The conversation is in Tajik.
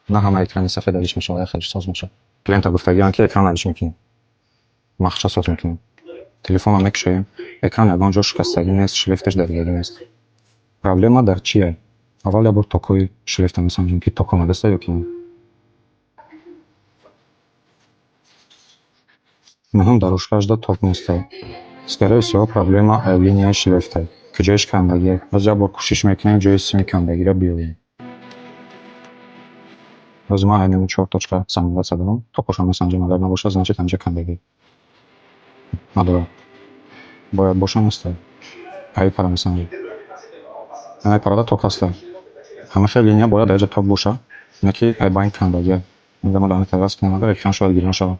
نه همه اکرانی سفید ازش میشه و خیلی ساز میشه. Klienta گفتگیان که ekran ازش میکنیم. مخشى ساز میکنیم. تلفن هم میکشیم. Ekran الان جاش خستگی نیست، شرفتش درگیری نیست. Проблема در چیه؟ اول یا بر تاکوی شرفت میسنجیم که تاک آمده است یا که مهم در ушкажда ток неста. Скорее всего, проблема линия шрифта. Кҷояш камбагӣ. Баъзе бор кӯшиш мекунем ҷои сими камбагиро биёбем. Боз ман ҳамин 4 точка самимият задам. Токошро месанҷем, агар набошад, значит ҳамҷа камбагӣ надорад. Бояд боша неста. Ҳаи пара месанҷем. Ҳамаи парада ток ҳаста. Ҳамаша линия бояд дар ҷо ток боша. Не ки ба ин камбагӣ. Инҷа мо дар ин тавас кунем, агар экран шояд гирён шавад.